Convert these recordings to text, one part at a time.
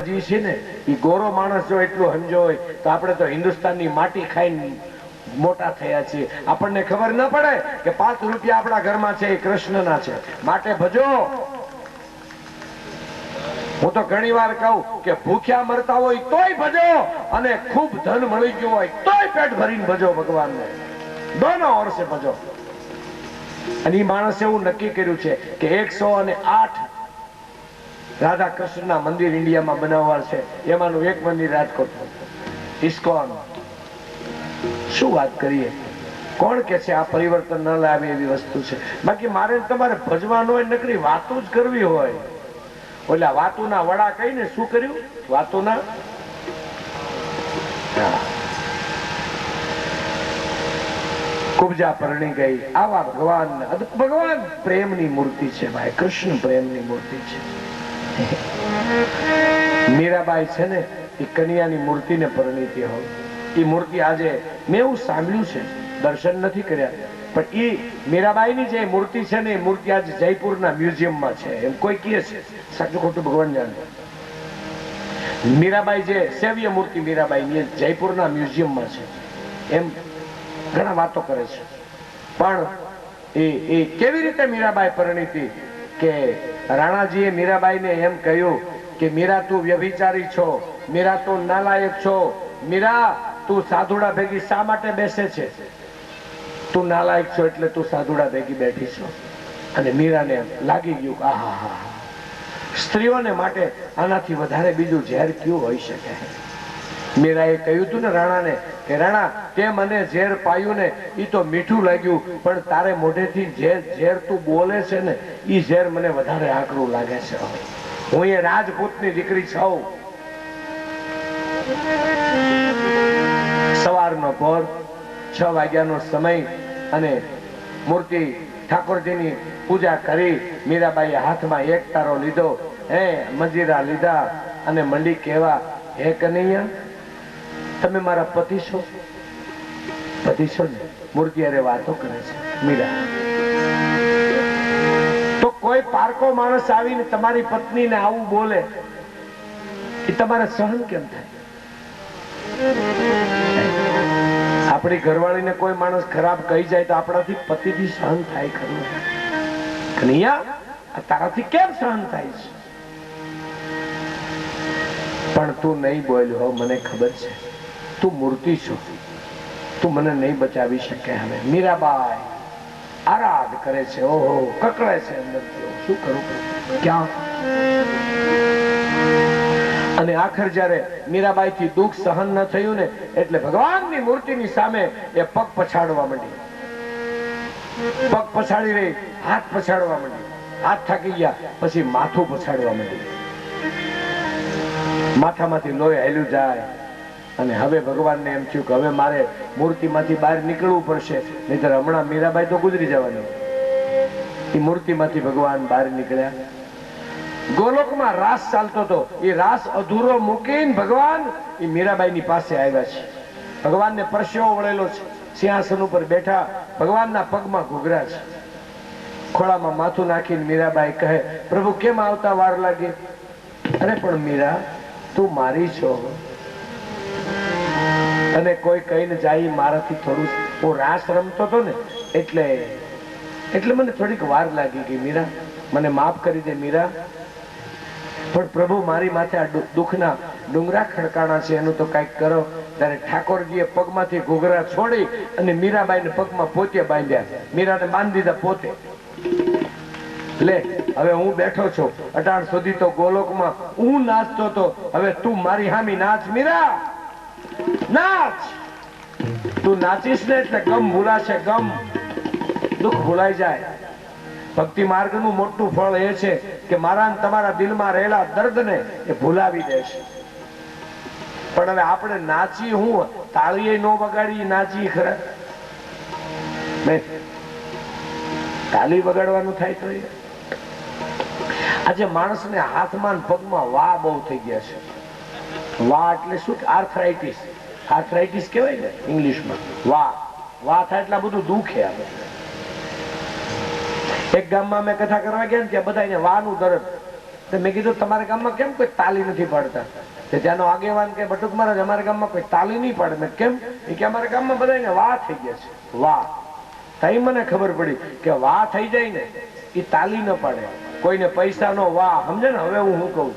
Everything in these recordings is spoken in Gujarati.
ભજી છે ને એ ગોરો માણસ જો એટલું સમજો હોય તો આપણે તો હિન્દુસ્તાનની માટી ખાઈને મોટા થયા છીએ. આપણને ખબર ન પડે કે 5 રૂપિયા આપણા ઘરમાં છે એ કૃષ્ણના છે. માટે ભજો. હું તો ઘણી વાર કહું કે ભૂખ્યા મરતા હોય તોય ભજો અને ખૂબ ધન મળી ગયું હોય તોય પેટ ભરીને ભજો ભગવાનને. દોનો વર્ષે ભજો. અને એ માણસે એવું નક્કી કર્યું છે કે 108 રાધા કૃષ્ણના મંદિર ઇન્ડિયામાં બનાવવા છે. એમાંનું એક મંદિર રાજકોટમાં ઇસ્કોન. શું વાત કરીએ. કોણ કે છે આ પરિવર્તન ન લાવે એવી વસ્તુ છે. બાકી મારે તમારે ભજવાનું હોય નકરી વાતો જ કરવી હોય. ઓલા વાતુના વડા કહીને શું કર્યું? વાતુના કુબજા પરણી ગઈ. આવા ભગવાન પ્રેમની મૂર્તિ છે ભાઈ. કૃષ્ણ પ્રેમની મૂર્તિ છે. મીરાબાઈ છે ને એ કન્યાની મૂર્તિને પરણીતી હોય. એ મૂર્તિ આજે મેં એવું સાંભળ્યું છે, દર્શન નથી કર્યા, પણ એ મીરાબાઈની જે મૂર્તિ છે ને એ મૂર્તિ આજે જયપુરના મ્યુઝિયમમાં છે એમ કોઈ કહે છે. સાચું ખોટું ભગવાન જાણે. મીરાબાઈ જે સેવ્ય મૂર્તિ મીરાબાઈ જયપુરના મ્યુઝિયમમાં છે એમ ઘણા વાતો કરે છે. પણ એ કેવી રીતે મીરાબાઈ પરણીતી કે રાણાજીએ મીરાબાઈને એમ કહ્યું કે મીરા તું વ્યભિચારી છો, મીરા તું નાલાયક છો, મીરા તું સાધુડા ભેગી શા માટે બેસે છે? તું નાલાયક છો એટલે તું સાધુડા ભેગી બેઠી છો. અને મીરાને લાગી ગયું આહા હા, સ્ત્રીઓને માટે આનાથી વધારે બીજું ઝેર કયું હોઈ શકે. મીરાએ કહ્યું હતું ને રાણાને કે રાણા તે મને ઝેર પાયું ને એ તો મીઠું લાગ્યું, પણ તારે મોઢેથી ઝેર તું બોલે છે ને એ ઝેર મને વધારે આકરું લાગે છે. હું એ રાજપૂતની દીકરી છું. સવારનો પોર 6 વાગ્યાનો સમય અને મૂર્તિ ઠાકોરજીની પૂજા કરી મીરાબાઈએ હાથમાં એક તારો લીધો, મંજીરા લીધા અને મંડી કહેવા, હે કનૈયા તમે મારા પતિ છો? પતિ છો ને? મૂર્તિ અરે વાતો કરે છે મીરા. તો કોઈ પારકો માણસ આવીને તમારી પત્નીને આવું બોલે એ તમારે સહન કેમ થાય? આપણી ઘરવાળીને કોઈ માણસ ખરાબ કહી જાય તો આપણાથી પતિથી સહન થાય ખરું? કનૈયા તારાથી કેમ સહન થાય છે? પણ તું નહીં બોલ્યો, મને ખબર છે. તું મૂર્તિ છો, તું મને નહીં બચાવી શકે. હવે મીરાબાઈ આરાધ કરે છે, ઓહો કકળે છે અંદરથી. શું કરું ક્યાં? અને આખર જયારે મીરાબાઈ થી દુઃખ સહન ન થયું ને એટલે ભગવાનની મૂર્તિની સામે એ પગ પછાડવા માંડી. પગ પછાડી રહી, હાથ પછાડવા માંડી. હાથ થાકી ગયા પછી માથું પછાડવા માંડી. માથામાંથી લોહી હેલું જાય અને હવે ભગવાનને એમ થયું કે હવે મારે મૂર્તિમાંથી બહાર નીકળવું પડશે, નહીતર હમણાં મીરાબાઈ તો ગુજરી જવાની. એ મૂર્તિમાંથી ભગવાન બહાર નીકળ્યા. ગોલોકમાં રાસ ચાલતો હતો. એ રાસ અધૂરો મૂકીને ભગવાન એ મીરાબાઈની પાસે આવ્યા છે. ભગવાનને પરસેવો વળેલો છે. સિંહાસન ઉપર બેઠા ભગવાનના પગમાં ઘૂઘરા છે. ખોળામાં માથું નાખીને મીરાબાઈ કહે, પ્રભુ કેમ આવતા વાર લાગી? અરે પણ મીરા તું મારી છો અને કોઈ કહીને જાય મારાથી થોડું. હું રાસ રમતો હતો ને એટલે મને થોડીક વાર લાગી ગઈ. મીરા મને માફ કરી દે મીરા. પણ પ્રભુ મારી માથે આ દુઃખના ડુંગરા ખડકાણા છે, એનું તો કઈક કરો. ત્યારે ઠાકોરજીએ પગમાંથી ઘૂઘરા છોડી અને મીરાબાઈને પગમાં પોતે બાંધ્યા. મીરાને બાંધી દીધા પોતે. લે હવે હું બેઠો છું. અટાણ સુધી તો ગોલોકમાં હું નાચતો હતો, હવે તું મારી હામી નાચ મીરા, નાચ. તું નાચીશ ને એટલે ગમ ભૂલાશે. ગમ દુઃખ ભૂલાઈ જાય. ભક્તિ માર્ગનું મોટું ફળ એ છે કે મારા તમારા દિલમાં રહેલા દર્દને એ ભૂલાવી દેશે. પણ હવે આપણે નાચી, હું તાળીએ નો વગાડી નાચી ખરા? તાળી વગાડવાનું થાય તો આજે માણસને હાથમાં પગમાં વા બહુ થઈ ગયા છે. વા એટલે શું? આર્થરાઇટિસ. આર્થરાઇટિસ કહેવાય ને ઇંગ્લિશમાં. વા થાય એટલે બધું દુખે. આવે એક ગામમાં મેં કથા કરવા ગયા ને ત્યાં બધા વાનું દર્દ. તો મેં કીધું તમારા ગામમાં કેમ કોઈ તાલી નથી પાડતા? તે ત્યાંનો આગેવાન કે બટુક મહારાજ અમારા ગામમાં કોઈ તાલી નહીં પાડે. મેં કેમ? એ કે અમારા ગામમાં બધાને વાહ થઈ ગયા છે. વાહ તઈ મને ખબર પડી કે વાહ થઈ જાય ને એ તાલી ન પાડે. કોઈને પૈસાનો વાહ, સમજે ને? હવે હું કહું,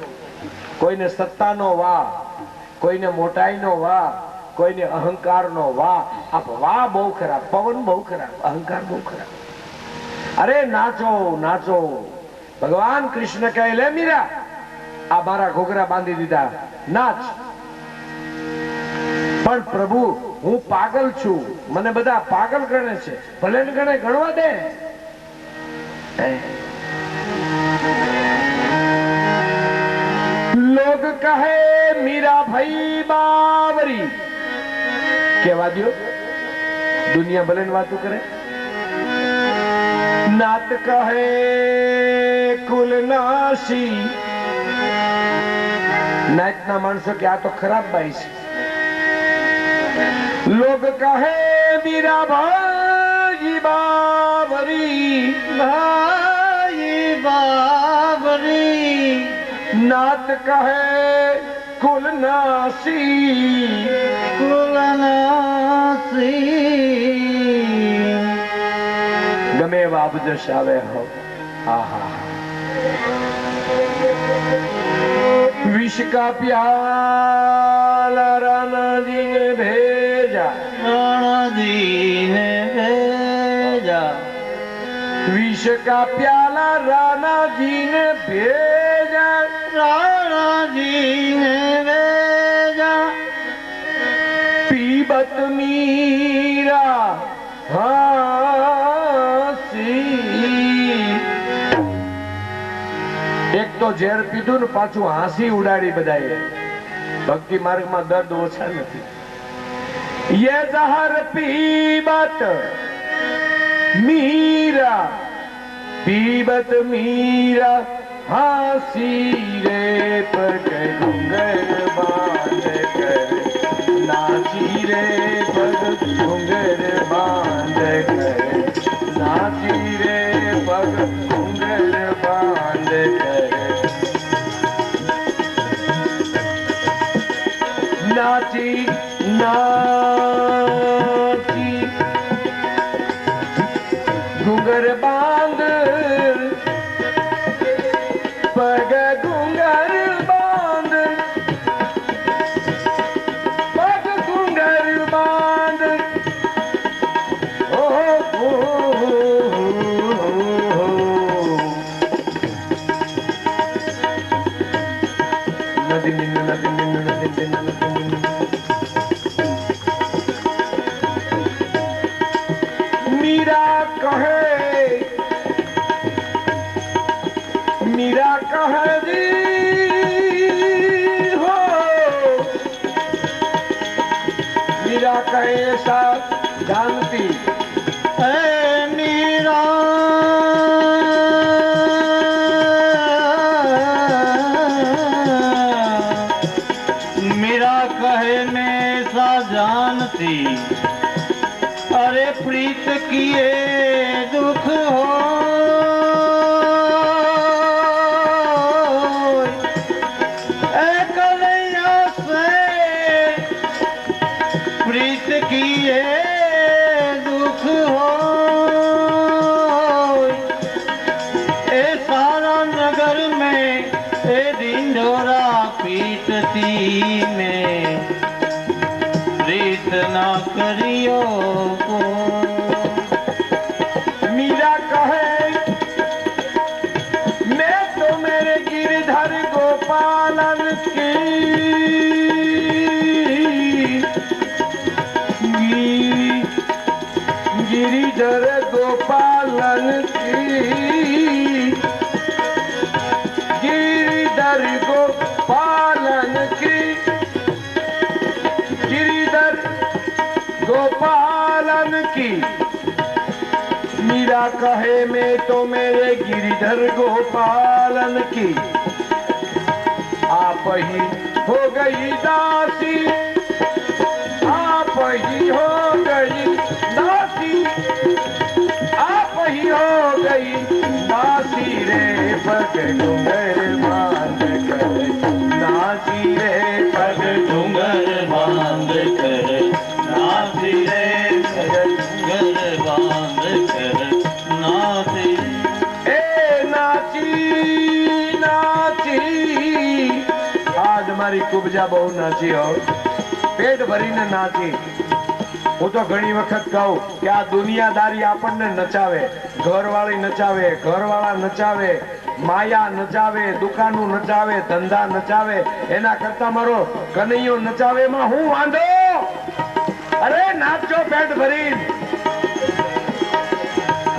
કોઈને સત્તાનો વાહ, કોઈને મોટાઈનો વાહ, કોઈને અહંકારનો વાહ. આ વાહ બહુ ખરાબ, પવન બહુ ખરાબ, અહંકાર બહુ ખરાબ. અરે નાચો નાચો. ભગવાન કૃષ્ણ કહે, લે મીરા આ મારા ઘોઘરા બાંધી દીધા, નાચ. પણ પ્રભુ હું પાગલ છું, મને બધા પાગલ ગણે છે. ભલે ને ગણે, ગણવા દે. લોગ કહે મીરા ભાઈ બાવરી. કેવા દો, દુનિયા ભલે ને વાતો કરે. નાત કહે કુલનાશી. નાતના માણસો કે આ તો ખરાબ બાઈ છે. લોગ કહે મીરા ભાઈ બાવરી, ભાઈ બાવરી. નાત કહે કુલનાશી, કુલનાશી. ગમે એવા અબજશ આવે હો. આહા. विष का प्याला राणा जी ने भेजा, राणा जी ने भेजा. विष का प्याला राणा जी ने भेजा, राणा जी ने भेजा. पीबत मीरा हासी. એક તો ઝેર પીધું ને પાછું હાંસી ઉડાડી બધાએ. ભક્તિ માર્ગમાં દર્દ ઓછા નથી. યે ઝહર પીબત મીરા, પીબત મીરા હાંસી રે. પગ ઘુંઘર બાંધ કર નાચી રે. પગ ઘુંઘર બાંધ કર નાચી રે. પગ ઘુંઘર બાંધ કર નાચી નાચી. ઘુંઘર બાંધ, પગ ઘુંઘર બાંધ, પગ ઘુંઘર બાંધ. मीरा कहे, मीरा कहे दी हो. मीरा कहे ऐसा जानती है मीरा. मीरा कहे मैं ऐसा जानती. अरे प्रीत किए दुख हो, कन्हैया से प्रीत किए दुख हो. ए सारा नगर में ए ढिंढोरा पीटती में प्रीत ना करियो. मीरा कहे मैं तो मेरे गिरधर गोपालन की, गिरिधर गोपालन की, गिरिधर गोपालन की, गिरिधर गोपालन की. मीरा कहे मैं तो मेरे गिरिधर गोपालन की. आप ही हो गई दासी, आप ही हो गई दासी, आप ही हो गई दासी रे. पग घुंघर बांध મારી કુબજા બહુ નાચી હો, પેટ ભરીને નાચી. હું તો ઘણી વખત કહું કે આ દુનિયાદારી આપણને નચાવે, ઘરવાળી નચાવે, ઘરવાળા નચાવે, માયા નચાવે, દુકાનું નચાવે, ધંધા નચાવે, એના કરતા મારો કનૈયો નચાવે એમાં હું વાંધો? અરે નાચો પેટ ભરી.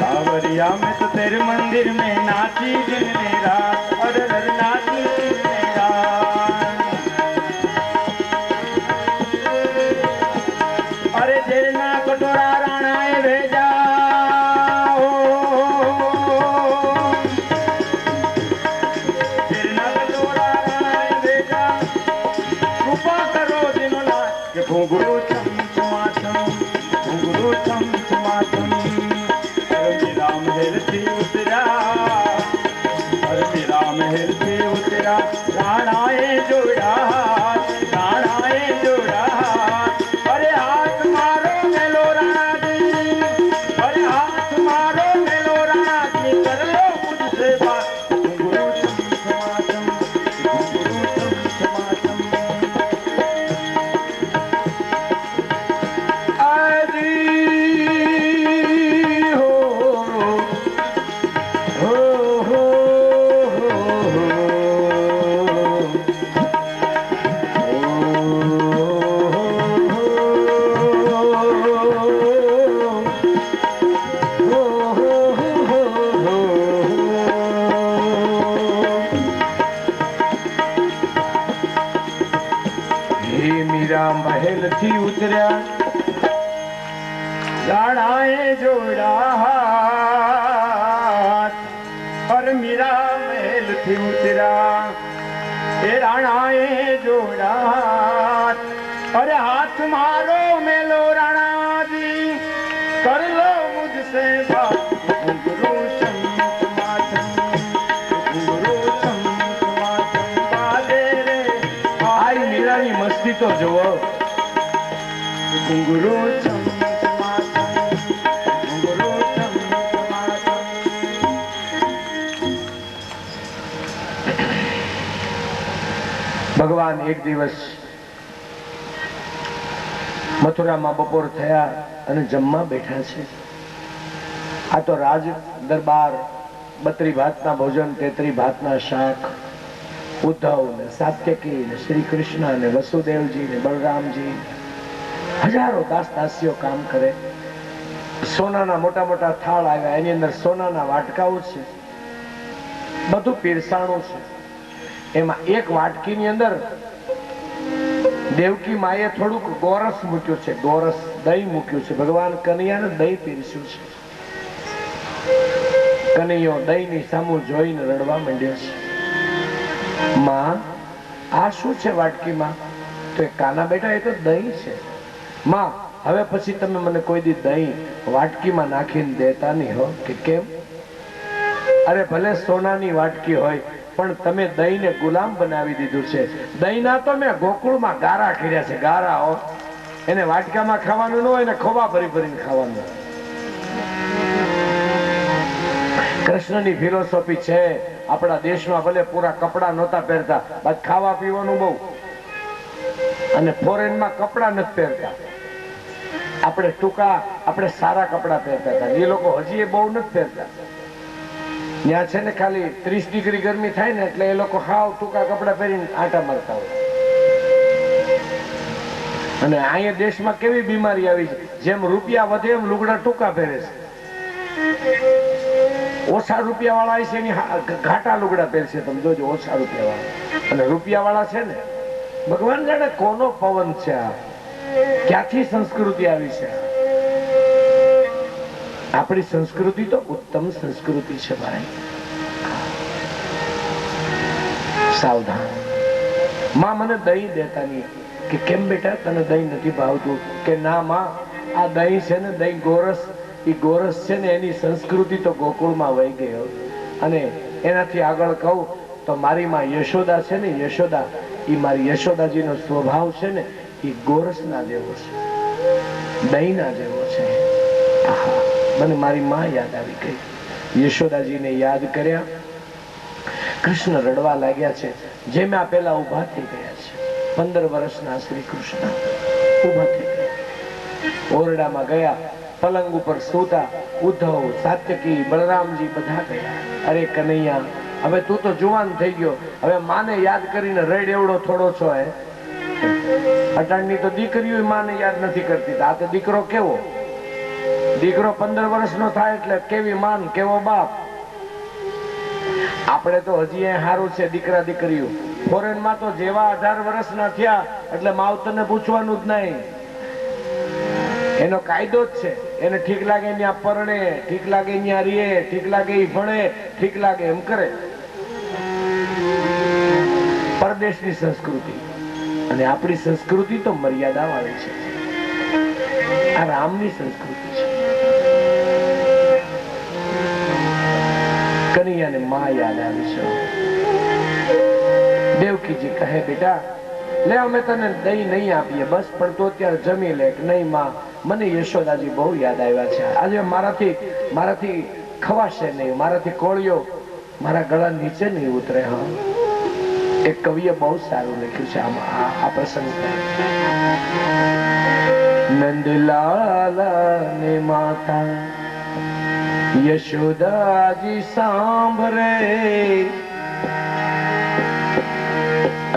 कांवरिया में तो तेरे मंदिर में नाची दिन रात, अरे नाची दिन रात. अरे जेना कटोरा राणाए भेजा, जेना कटोरा राणाए भेजा, कृपा करो दिनोला के घुंघरू छम छमाछम, घुंघरू छम छमाछम. महल से उतरा, अरे मेरा महल से उतरा, राणाए जोड़ा, राणाए जोड़ा. अरे हाथ मारो मेलो राणा जी, अरे हाथ मारो मेलो राणा जी, कर लो मुझसे बात. घुंघरू छम छमाछम, घुंघरू छम छमाछम. महल थी उतरा, राणाए जोड़ा हाथ, और मीरा महल थी उतरा, ए राणाए जोड़ा हाथ. अरे हाथ मारो मेलो राणा जी, कर लो मुझसे बात. घुंघरू छम छमाछम, घुंघरू छम छमाछम. बाजे रे आई मीरानी मस्ती तो जुओ. घुंघरू छम छमाछम, घुंघरू छम छमाछम. ભગવાન એક દિવસ મથુરામાં બપોર થયા અને જમવા બેઠા છે. આ તો રાજ દરબાર, 32 ભાતના ભોજન, 33 ભાતના શાક. ઉદ્ધવ ને સાત્યકી ને શ્રી કૃષ્ણ ને વસુદેવજી ને બલરામજી, હજારો દાસ દાસીઓ કામ કરે. સોનાના મોટા મોટા થાળ આવ્યા, એની અંદર સોનાના વાટકાઓ છે, બધું પીરસાણું છે. એમાં એક વાટકીની અંદર દેવકી માએ થોડુંક ગોરસ મૂક્યું છે, ગોરસ દહીં મૂક્યું છે. ભગવાન કનૈયાને દહીં પીરસ્યું છે. કનૈયો દહીંની સામું જોઈને રડવા માંડ્યો છે. માં, આ શું છે વાટકીમાં? તો એ કાના બેટા, એ તો દહીં છે. માં, હવે પછી તમે મને કોઈ દી દહીં વાટકીમાં નાખીને દેતા નહીં હો. કે કેમ? અરે ભલે સોનાની વાટકી હોય, પણ તમે દહીંને ગુલામ બનાવી દીધું છે. દહીંના તો મેં ગોકુળમાં ગારા કર્યા છે, ગારા હો. એને વાટકામાં ખાવાનું ન હોય ને ખોબા ભરી ભરીને ખાવાનું. કૃષ્ણની ફિલોસોફી છે. આપણા દેશમાં ભલે પૂરા કપડા નહોતા પહેરતા, બાદ ખાવા પીવાનું બહુ, અને ફોરેનમાં કપડા નથી પહેરતા. આપણે ટૂંકા, આપણે સારા કપડા પહેરતા હતા. એ લોકો હજી બહુ નથી પહેરતા. ત્યાં છે ને ખાલી 30 ડિગ્રી ગરમી થાય ને એટલે એ લોકો હાવ ટૂંકા કપડા પહેરીને આંટા મારતા હોય. અને અહીંયા દેશમાં કેવી બીમારી આવી છે, જેમ રૂપિયા વધે એમ લુગડા ટૂંકા પહેરે છે. ઓછા રૂપિયા વાળા છે એની ઘાટા લુગડા પહેરશે, તમે જોજો. ઓછા રૂપિયા વાળા અને રૂપિયા વાળા છે ને, ભગવાન જાણે કોનો પવન છે આ, ક્યાંથી સંસ્કૃતિ આવી છે. આપણી સંસ્કૃતિ તો ઉત્તમ સંસ્કૃતિ છે ભાઈ. સાવધાન. માં, મને દહીં દેતા નહીં. કે કેમ બેટા, તને દહીં નથી ભાવતું? કે ના માં, આ દહીં છે ને, દહીં ગોરસ, એ ગોરસ છે ને, એની સંસ્કૃતિ તો ગોકુળમાં વહી ગઈ. અને એનાથી આગળ કહું તો મારી માં યશોદા છે ને, યશોદા, એ મારી યશોદાજીનો સ્વભાવ છે ને, એ ગોરસ ના જેવો છે, દહીં ના જેવો છે. મને મારી માં યાદ આવી ગઈ. યશોદાજીને યાદ કર્યા. કૃષ્ણ રડવા લાગ્યા છે. જેમાં પેલા ઉભા થઈ ગયા છે. 15 વર્ષના શ્રી કૃષ્ણ ઉભા થઈ ગયા. ઓરડામાં ગયા, પલંગ ઉપર સૂતા. ઉદ્ધવ, સાત્યકી, બલરામજી બધા ગયા. અરે કનૈયા, હવે તું તો જુવાન થઈ ગયો, હવે માને યાદ કરીને રેડ એવડો થોડો છો. અટાણની તો દીકરીઓ માને યાદ નથી કરતી. આ તો દીકરો કેવો, દીકરો 15 વર્ષનો થાય એટલે કેવી માન, કેવો બાપ. આપણે તો હજી એ સારું છે દીકરા દીકરીઓ. ફોરેન માં તો જેવા 18 વર્ષના થયા એટલે માવતરને પૂછવાનું જ નહીં. એનો કાયદો જ છે. એને ઠીક લાગે ત્યાં પરણે, ઠીક લાગે ત્યાં રીએ, ઠીક લાગે એ ભણે, ઠીક લાગે એમ કરે. પરદેશની સંસ્કૃતિ અને આપણી સંસ્કૃતિ તો મર્યાદા વાળી છે. આ રામની સંસ્કૃતિ છે. કનૈયાને માં યાદ આવી છે. દેવકીજી કહે, બેટા લે અમે તને દહીં નહીં આપીએ બસ, પણ તો અત્યારે જમી લે. નહીં માં, મને યશોદાજી બહુ યાદ આવ્યા છે. આજે મારાથી ખવાશે નહીં, મારાથી કોળિયો મારા ગળા નીચે નહીં ઉતરે. હા, એક કવિએ બહુ સારું લખ્યું છે આ પ્રસંગ. નંદલાલા ને માતા યશોદાજી સાંભળે,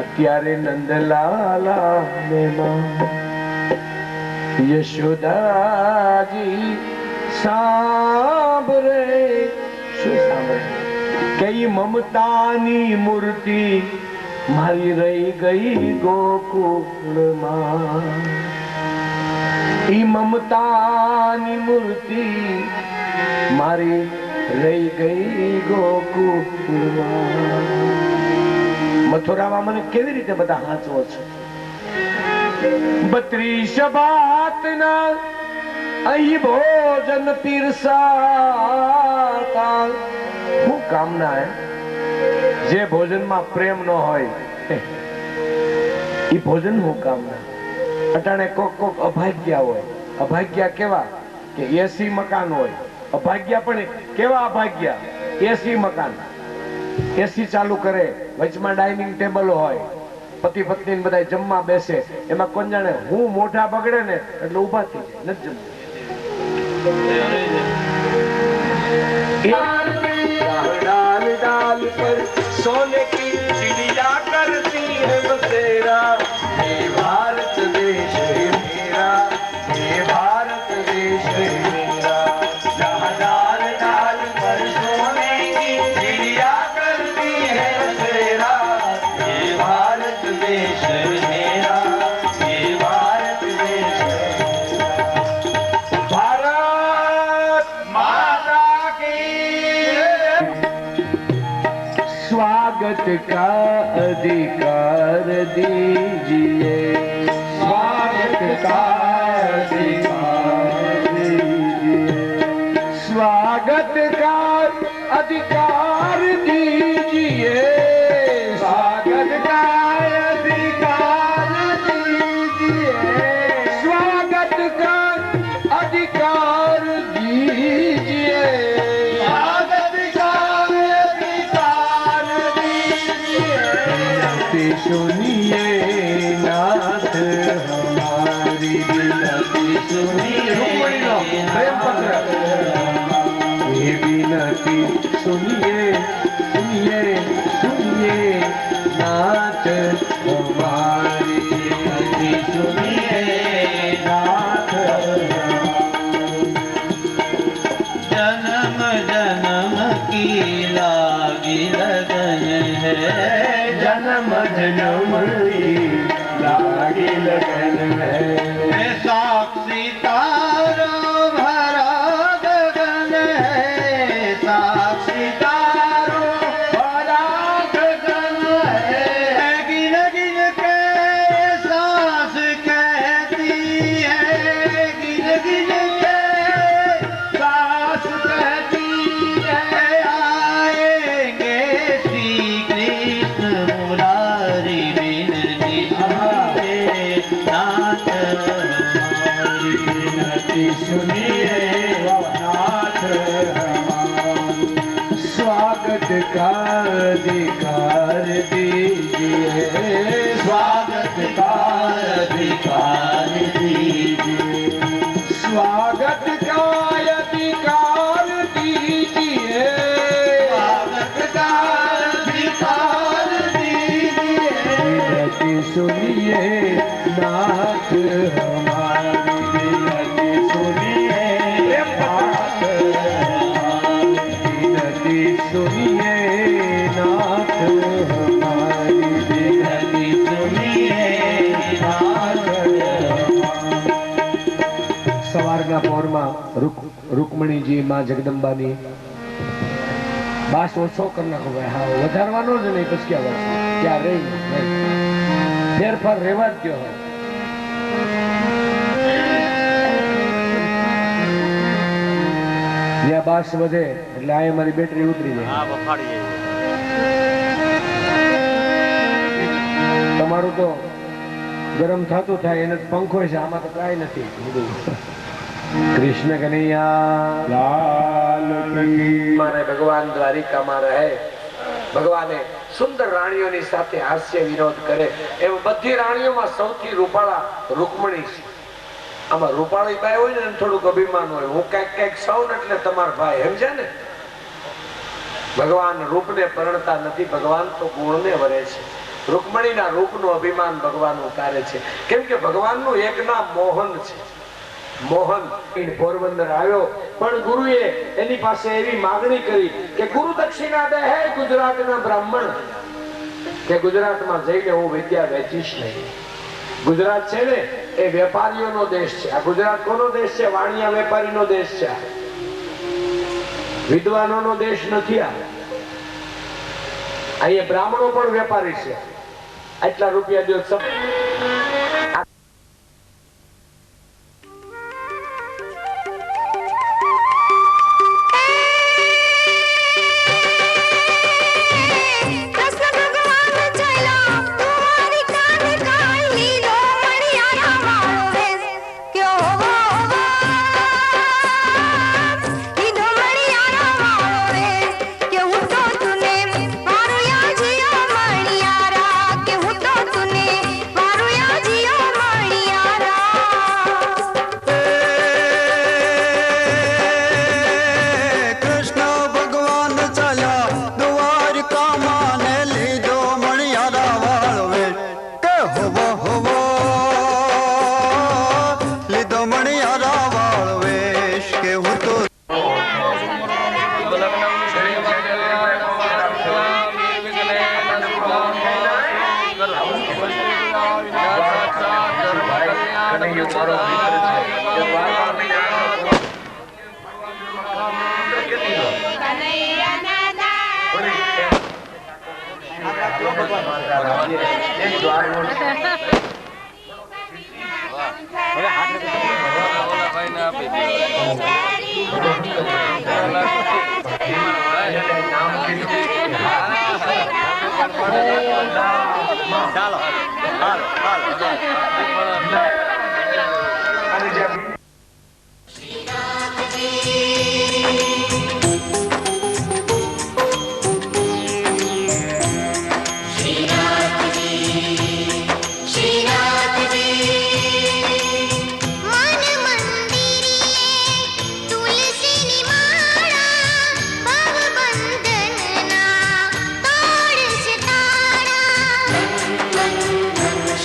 અત્યારે નંદલાલા ને યશોદાજી સાંભળે. શું સાંભળે? કઈ મમતાની મૂર્તિ મારી રહી ગઈ ગોકુળમાં. ઈ મમતાની મૂર્તિ મારી રહી ગઈ ગોકુળમાં. મથુરામાં મને કેવી રીતે બધા હાંચવો છે. 32 ભાતના અહીં ભોજન પીરસાતા. હું કામના જે ભોજનમાં પ્રેમ ન હોય એ ભોજન હું કામના. અટાણે કોક અભાગ્યા હોય. અભાગ્યા કેવા કે એસી મકાન હોય. અભાગ્યા પણ કેવા અભાગ્યા? એસી મકાન, એસી ચાલુ કરે, વચમાં ડાઇનિંગ ટેબલ હોય, પતિ પત્ની બધા જમવા બેસે. એમાં કોણ જાણે હું મોઢા બગડે ને એટલે ઉભા થઈ જાય, નથી डाल डाल पर सोने की चिड़िया करती है बसेरा. ये भारत देश है मेरा, ये भारत देश है मेरा. डाल डाल पर सोने की चिड़िया करती है बसेरा. ये भारत देश है मेरा, ये भारत देश है मेरा. भारत माता की स्वागत का अधिकार दीजिए, स्वागत का अधिकार दीजिए. स्वागत का अधिकार दीजिए, स्वागत का अधिकार दीजिए. स्वागत का अधिकार दीजिए. स्वागत का अधिकार दीजिए. सुनिए नाथ हमारी विनती, सुनिए प्रेम पत्र ये विनती सुनिए, सुनिए सुनिए नाथ हमारी विनती सुनिए नाथ. जन्म जन्म की लागी लगन है, जन्म जन्म की लागी लगन है. साक्षी तारों भरा गगन है, साक्षी तारों भरा गगन है. गिन गिन के सांस कहती है, गिन गिन के सांस कहती है. आएंगे श्री कृष्ण मुरारी विनती हमारे नाथ हमारी विनती सुनिए नाथ हमारी. स्वागत का अधिकार सुनिए नाथ हमारी, विनती सुनिए नाथ हमारी, विनती सुनिए नाथ हमारी, विनती सुनिए नाथ हमारी। સવારના પોરમાં રૂકમણીજી માં જગદંબાની બાસ ઓછો કરી નાખો ભાઈ, હા વધારવાનો જ નહીં, પછી ક્યાં વાત ક્યાં રહી ફેરફાર રહેવા જ ગયો. જ્યાં બાસ વધે એટલે આ મારી બેટરી ઉતરી જાય. તમારું તો ગરમ થતું થાય એને પંખો છે, આમાં તો કાંઈ નથી. કૃષ્ણ કનૈયા લાલ કી. મારે ભગવાન દ્વારિકામાં રહે, ભગવાને સુંદર રાણીઓની સાથે હાસ્ય વિનોદ કરે. એમ બધી રાણીઓમાં સૌથી રૂપાળા રૂકમણી છે. આમાં રૂપાળી બાઈ હોય ને થોડુંક અભિમાન હોય, હું કઈક સૌ એટલે તમારા ભાઈ સમજે ને. ભગવાન રૂપને પરણતા નથી, ભગવાન તો ગુણને વરે છે. રૂકમણીના રૂપનું અભિમાન ભગવાન ઉતારે છે, કેમ કે ભગવાનનું એક નામ મોહન છે. મોહન પોરબંદર આવ્યો, પણ ગુરુએ એની પાસે એવી માગણી કરી કે ગુરુ દક્ષિણા દે હે ગુજરાતના બ્રાહ્મણ, કે ગુજરાતમાં જઈને હું વિદ્યા વેચીશ નહીં. ગુજરાત છે ને એ વેપારીઓનો દેશ છે. આ ગુજરાત કોનો દેશ છે? વાણિયા વેપારીનો દેશ છે. વિદ્વાનોનો દેશ નથી. અહીંયા બ્રાહ્મણો પણ વેપારી છે. આટલા રૂપિયા દો. ચાલો હાલો હાલો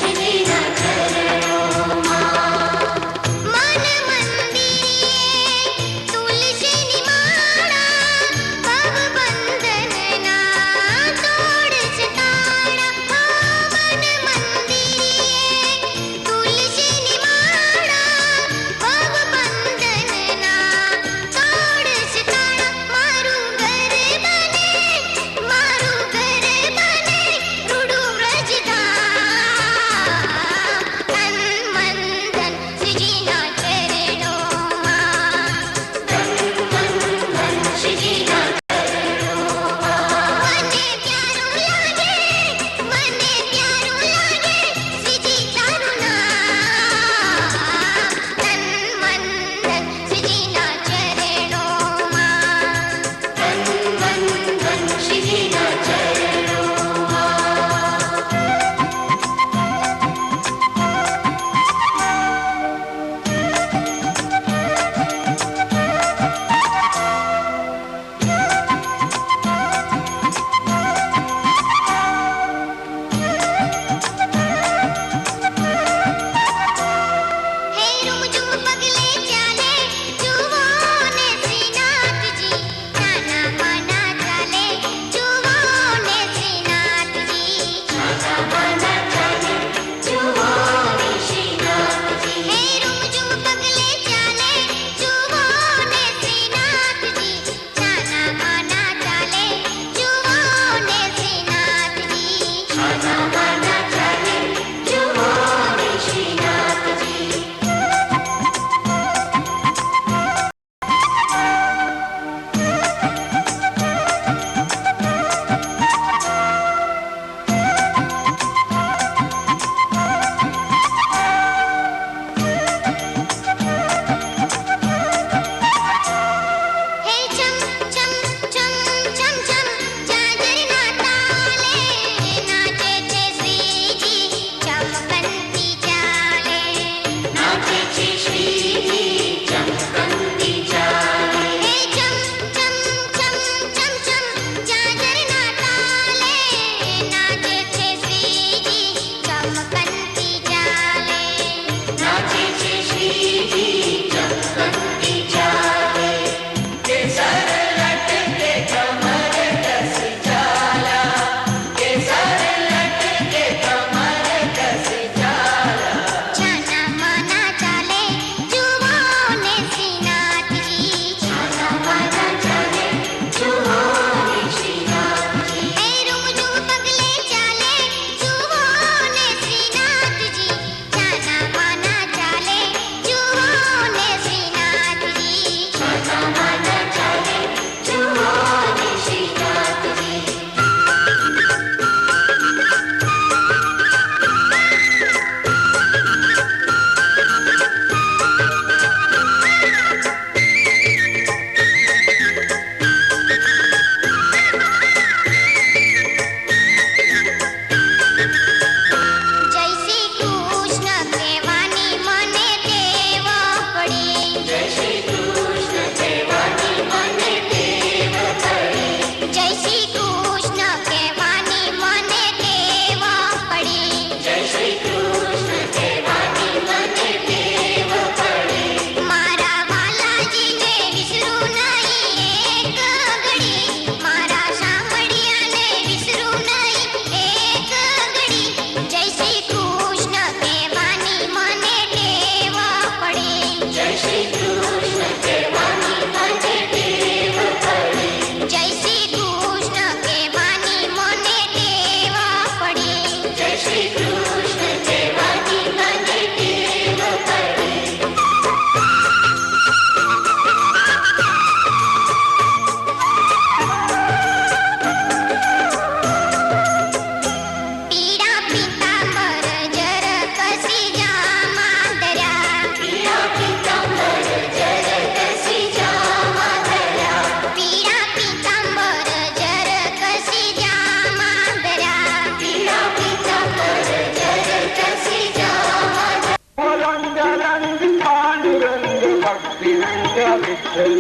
Shri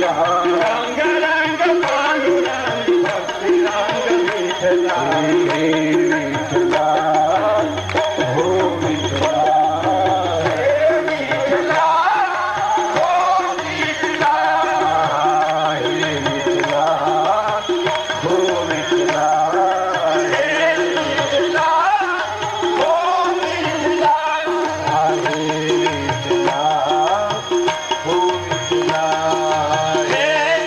રંગ રંગ પાંડુરંગ ભક્તિ રંગ વિઠલા હો વિઠલા હે વિઠલા હો વિઠલા હે વિઠલા હો વિઠલા હે વિઠલા હો વિઠલા હે વિઠલા હો વિઠલા હે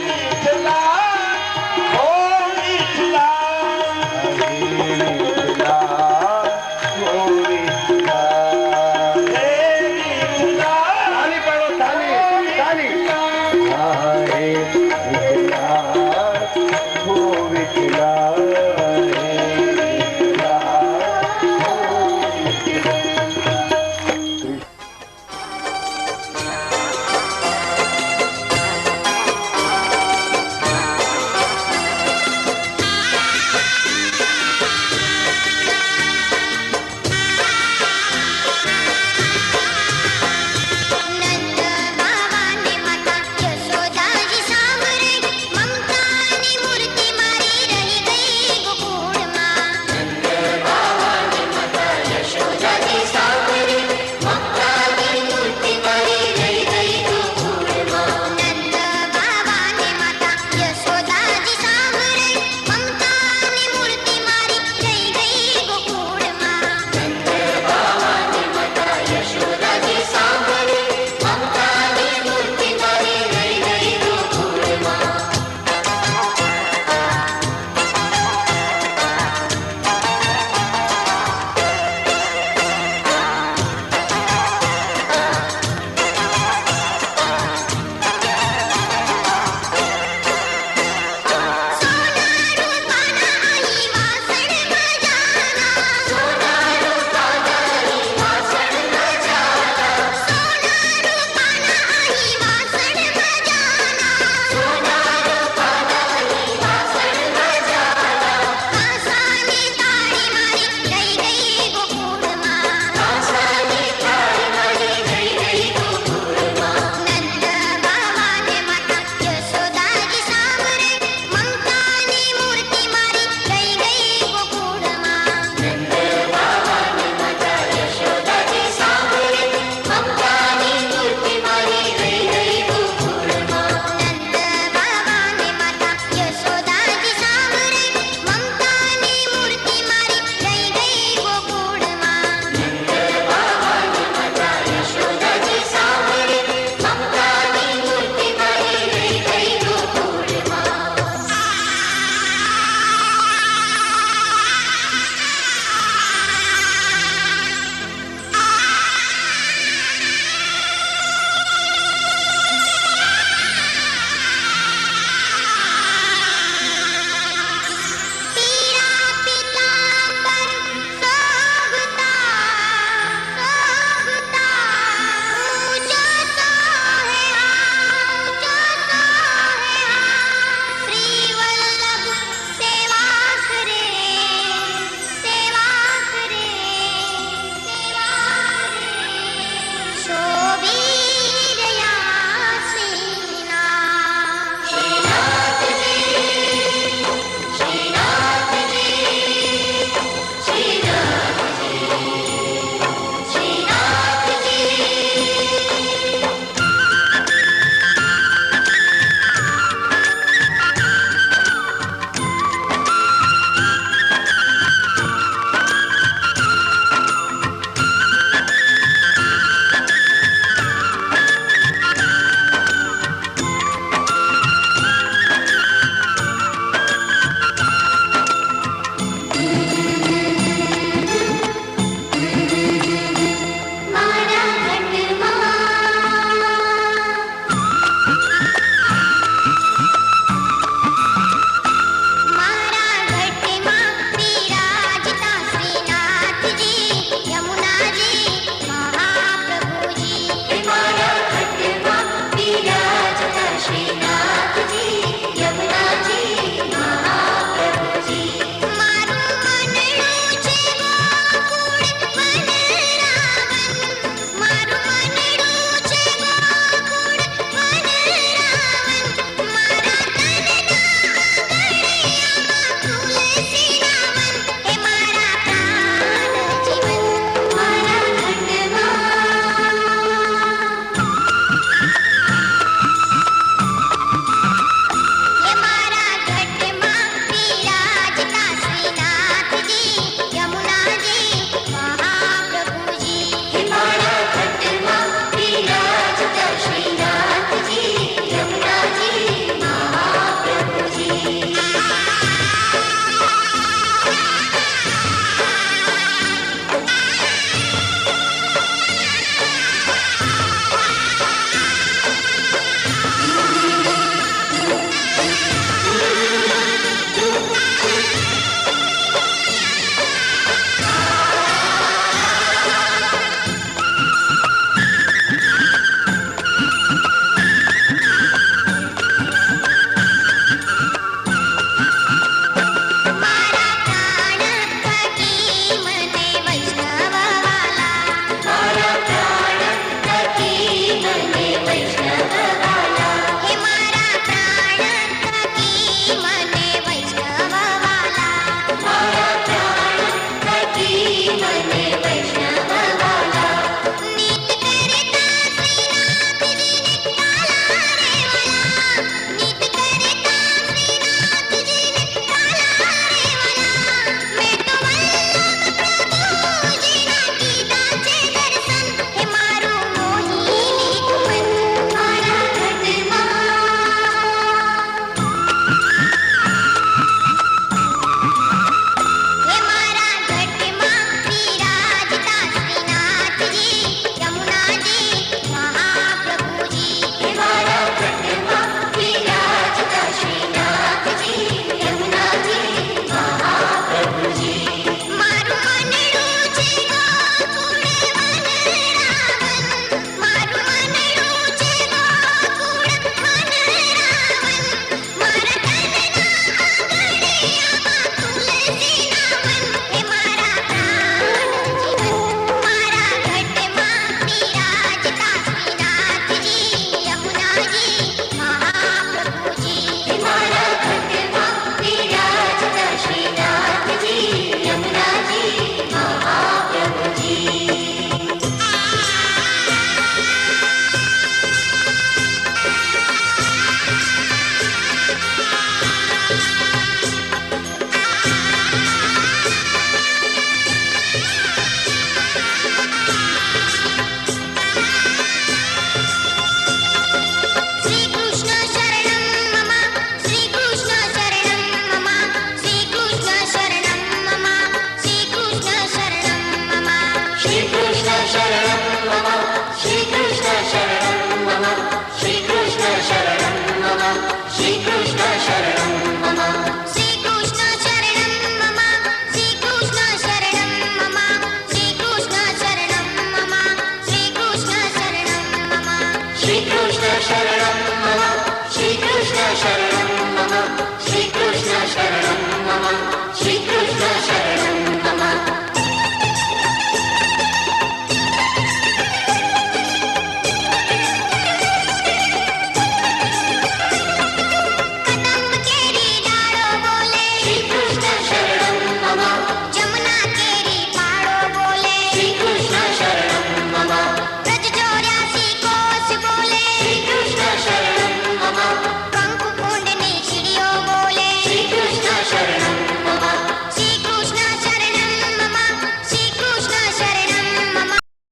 शरणं मम श्रीकृष्ण शरणं मम श्रीकृष्ण शरणं मम श्रीकृष्ण शरणं मम श्रीकृष्ण शरणं मम श्रीकृष्ण शरणं मम श्रीकृष्ण शरणं मम श्रीकृष्ण शरणं मम श्रीकृष्ण शरणं मम श्रीकृष्ण शरणं मम श्रीकृष्ण शरणं मम